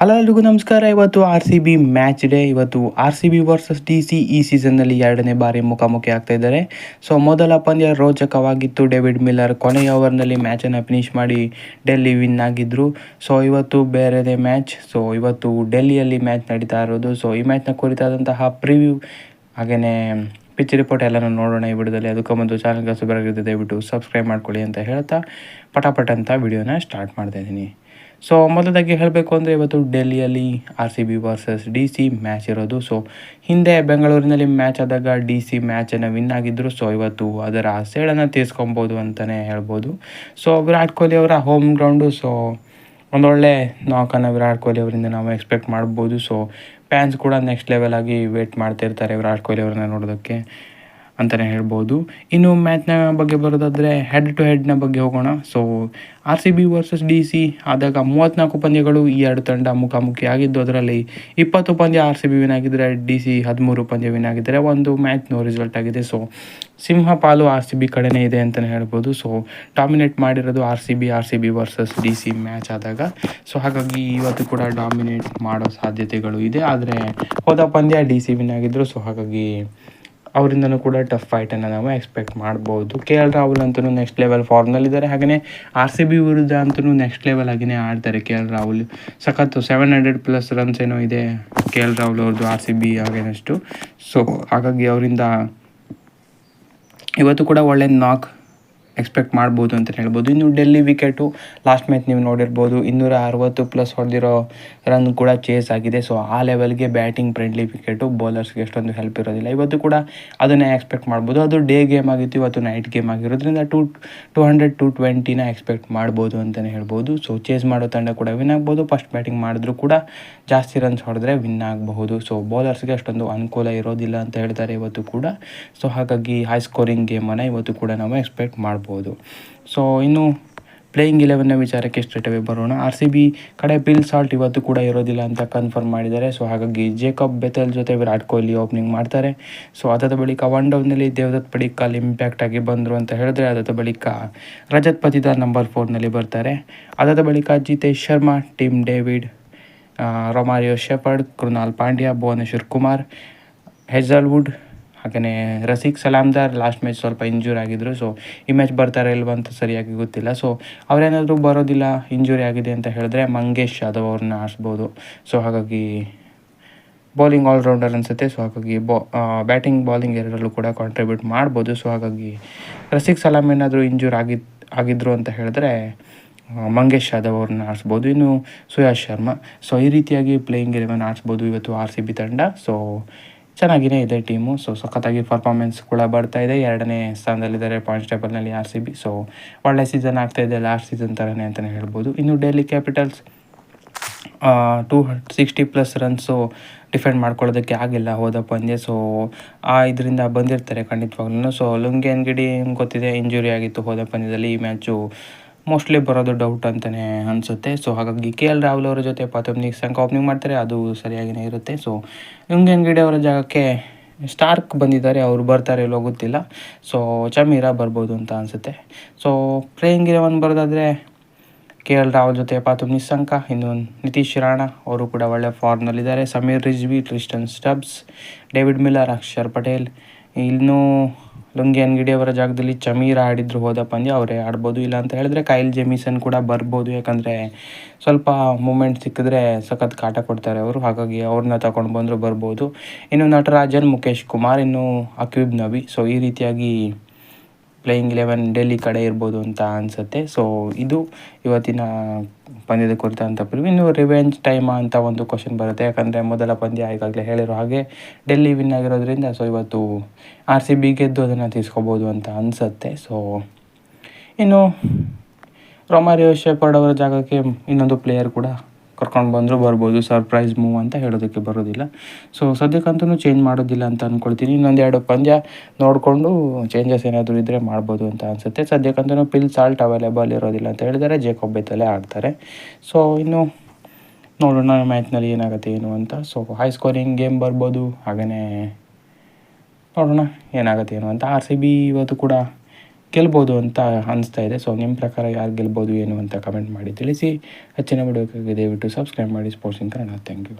Hello ಎಲ್ರಿಗೂ ನಮಸ್ಕಾರ. ಇವತ್ತು R C B match day. ಇವತ್ತು R C B versus D C ಈ ಸೀಸನ್ನಲ್ಲಿ ಎರಡನೇ ಬಾರಿ ಮುಖಾಮುಖಿ ಆಗ್ತಾ ಇದ್ದಾರೆ. ಸೊ ಮೊದಲ ಪಂದ್ಯ ರೋಚಕವಾಗಿತ್ತು. ಡೇವಿಡ್ ಮಿಲ್ಲರ್ ಕೊನೆಯ ಓವರ್ನಲ್ಲಿ ಮ್ಯಾಚನ್ನು ಫಿನಿಷ್ ಮಾಡಿ ಡೆಲ್ಲಿ ವಿನ್ ಆಗಿದ್ದರು. ಸೊ ಇವತ್ತು ಬೇರೆದೇ ಮ್ಯಾಚ್. ಸೊ ಇವತ್ತು ಡೆಲ್ಲಿಯಲ್ಲಿ ಮ್ಯಾಚ್ ನಡೀತಾ ಇರೋದು. ಸೊ ಈ ಮ್ಯಾಚ್ನ ಕುರಿತಾದಂತಹ ಪ್ರಿವ್ಯೂ ಹಾಗೆಯೇ ಪಿಚ್ ರಿಪೋರ್ಟ್ ಎಲ್ಲನೂ ನೋಡೋಣ ಈ ವಿಡಿಯೋದಲ್ಲಿ. ಅದಕ್ಕೂ ಮೊದಲು ಚಾನಲ್ಗೆ ಹೊಸಬರಾಗಿರುತ್ತೆ ದಯವಿಟ್ಟು ಸಬ್ಸ್ಕ್ರೈಬ್ ಮಾಡ್ಕೊಳ್ಳಿ ಅಂತ ಹೇಳ್ತಾ ಪಟಾಪಟ್ ಅಂತ ವಿಡಿಯೋನ ಸ್ಟಾರ್ಟ್ ಮಾಡ್ತಾಯಿದ್ದೀನಿ. ಸೊ ಮೊದಲಾಗಿ ಹೇಳಬೇಕು ಅಂದರೆ ಇವತ್ತು ಡೆಲ್ಲಿಯಲ್ಲಿ R C B versus D C match ಇರೋದು. ಸೊ ಹಿಂದೆ ಬೆಂಗಳೂರಿನಲ್ಲಿ ಮ್ಯಾಚ್ ಆದಾಗ ಡಿ ಸಿ ಮ್ಯಾಚನ್ನು ವಿನ್ ಆಗಿದ್ದರು. ಸೊ ಇವತ್ತು ಅದರ ಸೇಡನ್ನು ತೀರಿಸ್ಕೊಬೋದು ಅಂತಲೇ ಹೇಳ್ಬೋದು. ಸೊ ವಿರಾಟ್ ಕೊಹ್ಲಿ ಅವರ ಹೋಮ್ ಗ್ರೌಂಡು. ಸೊ ಒಂದೊಳ್ಳೆ ನಾಕನ್ನು ವಿರಾಟ್ ಕೊಹ್ಲಿ ಅವರಿಂದ ನಾವು ಎಕ್ಸ್ಪೆಕ್ಟ್ ಮಾಡ್ಬೋದು. ಸೊ ಫ್ಯಾನ್ಸ್ ಕೂಡ ನೆಕ್ಸ್ಟ್ ಲೆವೆಲ್ ಆಗಿ ವೇಟ್ ಮಾಡ್ತಿರ್ತಾರೆ ವಿರಾಟ್ ಕೊಹ್ಲಿ ಅವರನ್ನ ನೋಡೋದಕ್ಕೆ ಅಂತಲೇ ಹೇಳ್ಬೋದು. ಇನ್ನು ಮ್ಯಾಚ್ನ ಬಗ್ಗೆ ಬರೋದಾದರೆ ಹೆಡ್ ಟು ಹೆಡ್ನ ಬಗ್ಗೆ ಹೋಗೋಣ. So R C B versus D C ಆದಾಗ 34 ಪಂದ್ಯಗಳು ಈ ಎರಡು ತಂಡ ಮುಖಾಮುಖಿ ಆಗಿದ್ದು. ಅದರಲ್ಲಿ 20 ಪಂದ್ಯ ಆರ್ ಸಿ ಬಿ ವಿನ್ ಆಗಿದ್ದರೆ, ಡಿ ಸಿ 13 ಪಂದ್ಯ ವಿನ್ ಆಗಿದ್ದರೆ, ಒಂದು ಮ್ಯಾಚ್ ನೋ ರಿಸಲ್ಟ್ ಆಗಿದೆ. ಸೊ ಸಿಂಹ ಪಾಲು ಆರ್ ಸಿ ಬಿ ಕಡೆನೇ ಇದೆ ಅಂತಲೇ ಹೇಳ್ಬೋದು. ಸೊ ಡಾಮಿನೇಟ್ ಮಾಡಿರೋದು R C B versus D C match ಆದಾಗ. ಸೊ ಹಾಗಾಗಿ ಇವತ್ತು ಕೂಡ ಡಾಮಿನೇಟ್ ಮಾಡೋ ಸಾಧ್ಯತೆಗಳು ಇದೆ. ಆದರೆ ಹೋದ ಪಂದ್ಯ ಡಿ ಸಿ ವಿನ್ ಆಗಿದ್ದರು. ಸೊ ಹಾಗಾಗಿ ಅವರಿಂದನೂ ಕೂಡ ಟಫ್ ಫೈಟನ್ನು ನಾವು ಎಕ್ಸ್ಪೆಕ್ಟ್ ಮಾಡ್ಬೋದು. ಕೆ ಎಲ್ ರಾಹುಲ್ ಅಂತೂ ನೆಕ್ಸ್ಟ್ ಲೆವೆಲ್ ಫಾರ್ಮ್ನಲ್ಲಿದ್ದಾರೆ. ಹಾಗೆಯೇ ಆರ್ ಸಿ ಬಿ ವಿರುದ್ಧ ಅಂತೂ ನೆಕ್ಸ್ಟ್ ಲೆವೆಲ್ ಆಗಿಯೇ ಆಡ್ತಾರೆ ಕೆ ಎಲ್ ರಾಹುಲ್. ಸಖತ್ತು 700+ ರನ್ಸ್ ಏನೋ ಇದೆ ಕೆ ಎಲ್ ರಾಹುಲ್ ಅವ್ರದ್ದು ಆರ್ ಸಿ ಬಿ ಆಗೇನಷ್ಟು. ಸೊ ಹಾಗಾಗಿ ಅವರಿಂದ ಇವತ್ತು ಕೂಡ ಒಳ್ಳೆ ನಾಕ್ ಎಕ್ಸ್ಪೆಕ್ಟ್ ಮಾಡ್ಬೋದು ಅಂತ ಹೇಳ್ಬೋದು. ಇನ್ನು ಡೆಲ್ಲಿ ವಿಕೆಟು ಲಾಸ್ಟ್ ಮ್ಯಾಚ್ ನೀವು ನೋಡಿರ್ಬೋದು, 260+ ಹೊಡೆದಿರೋ ರನ್ ಕೂಡ ಚೇಸ್ ಆಗಿದೆ. ಸೊ ಆ ಲೆವೆಲ್ಗೆ ಬ್ಯಾಟಿಂಗ್ ಫ್ರೆಂಡ್ಲಿ ವಿಕೆಟು, ಬೌಲರ್ಸ್ಗೆ ಎಷ್ಟೊಂದು ಹೆಲ್ಪ್ ಇರೋದಿಲ್ಲ. ಇವತ್ತು ಕೂಡ ಅದನ್ನೇ ಎಕ್ಸ್ಪೆಕ್ಟ್ ಮಾಡ್ಬೋದು. ಅದು ಡೇ ಗೇಮ್ ಆಗಿತ್ತು, ಇವತ್ತು ನೈಟ್ ಗೇಮ್ ಆಗಿರೋದ್ರಿಂದ 200-220 ಎಕ್ಸ್ಪೆಕ್ಟ್ ಮಾಡ್ಬೋದು ಅಂತಲೇ ಹೇಳ್ಬೋದು. ಸೊ ಚೇಸ್ ಮಾಡೋ ತಂಡ ಕೂಡ ವಿನ್ ಆಗ್ಬೋದು. ಫಸ್ಟ್ ಬ್ಯಾಟಿಂಗ್ ಮಾಡಿದ್ರು ಕೂಡ ಜಾಸ್ತಿ ರನ್ಸ್ ಹೊಡೆದ್ರೆ ವಿನ್ ಆಗಬಹುದು. ಸೊ ಬೌಲರ್ಸ್ಗೆ ಅಷ್ಟೊಂದು ಅನುಕೂಲ ಇರೋದಿಲ್ಲ ಅಂತ ಹೇಳ್ತಾರೆ ಇವತ್ತು ಕೂಡ. ಸೊ ಹಾಗಾಗಿ ಹೈ ಸ್ಕೋರಿಂಗ್ ಗೇಮನ್ನು ಇವತ್ತು ಕೂಡ ನಾವು ಎಕ್ಸ್ಪೆಕ್ಟ್ ಮಾಡ್ಬೋದು. ಸೊ ಇನ್ನು ಪ್ಲೇಯಿಂಗ್ 11ನ ವಿಚಾರಕ್ಕೆ ಸ್ಟ್ರೇಟ್ ಅವೇ ಬರೋಣ. ಆರ್ ಸಿ ಬಿ ಕಡೆ ಫಿಲ್ ಸಾಲ್ಟ್ ಇವತ್ತು ಕೂಡ ಇರೋದಿಲ್ಲ ಅಂತ ಕನ್ಫರ್ಮ್ ಮಾಡಿದ್ದಾರೆ. ಸೊ ಹಾಗಾಗಿ ಜೇಕಬ್ ಬೆಥೆಲ್ ಜೊತೆ ವಿರಾಟ್ ಕೊಹ್ಲಿ ಓಪನಿಂಗ್ ಮಾಡ್ತಾರೆ. ಸೊ ಅದಾದ ಬಳಿಕ ಒನ್ ಡೌನ್ನಲ್ಲಿ ದೇವದತ್ ಪಡಿಕ್ಕಲ್ ಇಂಪ್ಯಾಕ್ಟ್ ಆಗಿ ಬಂದರು ಅಂತ ಹೇಳಿದ್ರೆ, ಅದಾದ ಬಳಿಕ ರಜತ್ ಪತಿದಾರ್ ನಂಬರ್ 4ನಲ್ಲಿ ಬರ್ತಾರೆ. ಅದಾದ ಬಳಿಕ Jitesh Sharma, Tim David, Romario Shepherd, Krunal Pandya, Bhuvneshwar Kumar, Hazlewood, ಹಾಗೆಯೇ ರಸಿಕ್ ಸಲಾಮ್ದಾರ್ ಲಾಸ್ಟ್ ಮ್ಯಾಚ್ ಸ್ವಲ್ಪ ಇಂಜೂರಿ ಆಗಿದ್ದರು. ಸೊ ಈ ಮ್ಯಾಚ್ ಬರ್ತಾರೆ ಇಲ್ವ ಅಂತ ಸರಿಯಾಗಿ ಗೊತ್ತಿಲ್ಲ. ಸೊ ಅವರೇನಾದರೂ ಬರೋದಿಲ್ಲ, ಇಂಜುರಿ ಆಗಿದೆ ಅಂತ ಹೇಳಿದ್ರೆ ಮಂಗೇಶ್ ಯಾದವ್ ಅವ್ರನ್ನ ಆಡಿಸ್ಬೋದು. ಸೊ ಹಾಗಾಗಿ ಬೌಲಿಂಗ್ ಆಲ್ರೌಂಡರ್ ಅನಿಸುತ್ತೆ. ಸೊ ಹಾಗಾಗಿ ಬ್ಯಾಟಿಂಗ್ ಬಾಲಿಂಗ್ ಎರಡರಲ್ಲೂ ಕೂಡ ಕಾಂಟ್ರಿಬ್ಯೂಟ್ ಮಾಡ್ಬೋದು. ಸೊ ಹಾಗಾಗಿ ರಸಿಕ್ ಸಲಾಮ್ ಏನಾದರೂ ಇಂಜೂರಿ ಆಗಿದ್ರು ಅಂತ ಹೇಳಿದ್ರೆ ಮಂಗೇಶ್ ಯಾದವ್ ಅವ್ರನ್ನ ಆಡಿಸ್ಬೋದು. ಇನ್ನು ಸುಯಾಶ್ ಶರ್ಮಾ. ಸೊ ಈ ರೀತಿಯಾಗಿ ಪ್ಲೇಯಿಂಗ್ 11 ಆಡಿಸ್ಬೋದು ಇವತ್ತು ಆರ್ ಸಿ ಬಿ ತಂಡ. ಸೊ ಚೆನ್ನಾಗಿಯೇ ಇದೆ ಟೀಮು. ಸೊ ಸಖತ್ತಾಗಿ ಪರ್ಫಾರ್ಮೆನ್ಸ್ ಕೂಡ ಬರ್ತಾ ಇದೆ. 2ನೇ ಸ್ಥಾನದಲ್ಲಿದ್ದಾರೆ ಪಾಯಿಂಟ್ಸ್ ಟೇಬಲ್ನಲ್ಲಿ ಆರ್ ಸಿ ಬಿ. ಸೊ ಒಳ್ಳೆ ಸೀಸನ್ ಆಗ್ತಾಯಿದೆ, ಲಾಸ್ಟ್ ಸೀಸನ್ ಥರನೇ ಅಂತಲೇ ಹೇಳ್ಬೋದು. ಇನ್ನು ಡೆಲ್ಲಿ ಕ್ಯಾಪಿಟಲ್ಸ್ 260+ ರನ್ಸು ಡಿಫೆಂಡ್ ಮಾಡ್ಕೊಳ್ಳೋದಕ್ಕೆ ಆಗಿಲ್ಲ ಹೋದ ಪಂದ್ಯ. ಸೊ ಇದರಿಂದ ಬಂದಿರ್ತಾರೆ ಖಂಡಿತವಾಗ್ಲೂ. ಸೊ ಲುಂಗಿ ಗಿಡಿ ಗೊತ್ತಿದೆ, ಇಂಜುರಿ ಆಗಿತ್ತು ಹೋದ ಪಂದ್ಯದಲ್ಲಿ. ಈ ಮ್ಯಾಚು ಮೋಸ್ಟ್ಲಿ ಬರೋದು ಡೌಟ್ ಅಂತಲೇ ಅನಿಸುತ್ತೆ. ಸೊ ಹಾಗಾಗಿ ಕೆ ಎಲ್ ರಾಹುಲ್ ಅವರ ಜೊತೆ ಪಾತಮ್ನಿಕ್ ಸಂಘ ಓಪನಿಂಗ್ ಮಾಡ್ತಾರೆ, ಅದು ಸರಿಯಾಗಿಯೇ ಇರುತ್ತೆ. ಸೊ ಲುಂಗಿ ಅವರ ಜಾಗಕ್ಕೆ ಸ್ಟಾರ್ಕ್ ಬಂದಿದ್ದಾರೆ, ಅವರು ಬರ್ತಾರೆ ಇಲ್ಲೋ ಗೊತ್ತಿಲ್ಲ. ಸೊ ಚಮೀರಾ ಬರ್ಬೋದು ಅಂತ ಅನಿಸುತ್ತೆ. ಸೊ ಪ್ಲೇಯಿಂಗ್ 11 ಬರೋದಾದರೆ ಕೆ ಎಲ್ ರಾಹುಲ್ ಜೊತೆ ಪಾತಮ್ ನಿಸ್ಸಂಕ, ಇನ್ನು ನಿತೀಶ್ ರಾಣಾ ಅವರು ಕೂಡ ಒಳ್ಳೆ ಫಾರ್ಮ್ನಲ್ಲಿದ್ದಾರೆ. Sameer Rizvi, Tristan Stubbs, David Miller, Axar Patel. ಇನ್ನು ಲುಂಗಿ ಅವರ ಜಾಗದಲ್ಲಿ ಚಮೀರಾ ಆಡಿದ್ರು ಹೋದ ಪಂದ್ಯ, ಅವರೇ ಆಡ್ಬೋದು. ಇಲ್ಲ ಅಂತ ಹೇಳಿದ್ರೆ ಕೈಲ್ ಜೆಮಿಸನ್ ಕೂಡ ಬರ್ಬೋದು. ಯಾಕಂದರೆ ಸ್ವಲ್ಪ ಮೂಮೆಂಟ್ ಸಿಕ್ಕಿದ್ರೆ ಸಖತ್ ಕಾಟ ಕೊಡ್ತಾರೆ ಅವರು. ಹಾಗಾಗಿ ಅವ್ರನ್ನ ತಗೊಂಡು ಬಂದರೂ ಬರ್ಬೋದು. ಇನ್ನು ನಟರಾಜನ್, ಮುಖೇಶ್ ಕುಮಾರ್, ಇನ್ನು ಅಕ್ಯೂಬ್ ನಬಿ. ಸೊ ಈ ರೀತಿಯಾಗಿ ಪ್ಲೇಯಿಂಗ್ 11 ಡೆಲ್ಲಿ ಕಡೆ ಇರ್ಬೋದು ಅಂತ ಅನಿಸುತ್ತೆ. ಸೊ ಇದು ಇವತ್ತಿನ ಪಂದ್ಯದ ಕುರಿತಂಥ ಪ್ರಿವ್ಯೂ. ಇನ್ನು ರಿವೆಂಜ್ ಟೈಮ್ ಅಂತ ಒಂದು ಕ್ವಶನ್ ಬರುತ್ತೆ. ಯಾಕಂದರೆ ಮೊದಲ ಪಂದ್ಯ ಈಗಾಗಲೇ ಹೇಳಿರೋ ಹಾಗೆ ಡೆಲ್ಲಿ ವಿನ್ ಆಗಿರೋದ್ರಿಂದ ಸೊ ಇವತ್ತು ಆರ್ ಸಿ ಬಿ ಗೆದ್ದು ಅದನ್ನು ತೀರ್ಸ್ಕೊಬೋದು ಅಂತ ಅನಿಸುತ್ತೆ. ಸೊ ಇನ್ನು ರೊಮಾರಿಯೋ ಶೆಪರ್ಡ್ ಅವರ ಜಾಗಕ್ಕೆ ಇನ್ನೊಂದು ಪ್ಲೇಯರ್ ಕೂಡ ಕರ್ಕೊಂಡು ಬಂದರೂ ಬರ್ಬೋದು. ಸರ್ಪ್ರೈಸ್ ಮೂವ್ ಅಂತ ಹೇಳೋದಕ್ಕೆ ಬರೋದಿಲ್ಲ. ಸೊ ಸದ್ಯಕ್ಕಂತೂ ಚೇಂಜ್ ಮಾಡೋದಿಲ್ಲ ಅಂತ ಅಂದ್ಕೊಳ್ತೀನಿ. ಇನ್ನೊಂದೆರಡು ಪಂದ್ಯ ನೋಡಿಕೊಂಡು ಚೇಂಜಸ್ ಏನಾದರೂ ಇದ್ದರೆ ಮಾಡ್ಬೋದು ಅಂತ ಅನಿಸುತ್ತೆ. ಸದ್ಯಕ್ಕಂತೂ ಫಿಲ್ ಸಾಲ್ಟ್ ಅವೈಲೇಬಲ್ ಇರೋದಿಲ್ಲ ಅಂತ ಹೇಳಿದರೆ ಜೇಕಬ್ ಬೆಥೆಲ್ ಆಡ್ತಾರೆ. ಸೊ ಇನ್ನು ನೋಡೋಣ ಮ್ಯಾಚ್ನಲ್ಲಿ ಏನಾಗುತ್ತೆ ಏನು ಅಂತ. ಸೊ ಹೈ ಸ್ಕೋರಿಂಗ್ ಗೇಮ್ ಬರ್ಬೋದು. ಹಾಗೆಯೇ ನೋಡೋಣ ಏನಾಗುತ್ತೆ ಏನು ಅಂತ. ಆರ್ ಸಿ ಬಿ ಇವತ್ತು ಕೂಡ ಗೆಲ್ಬೋದು ಅಂತ ಅನಿಸ್ತಾ ಇದೆ. ಸೊ ನಿಮ್ಮ ಪ್ರಕಾರ ಯಾರು ಗೆಲ್ಬೋದು ಏನು ಅಂತ ಕಮೆಂಟ್ ಮಾಡಿ ತಿಳಿಸಿ. ಹೆಚ್ಚಿನ ವಿಡಿಯೋಕ್ಕಾಗಿ ದಯವಿಟ್ಟು ಸಬ್ಸ್ಕ್ರೈಬ್ ಮಾಡಿ sports in Kannada. Thank you.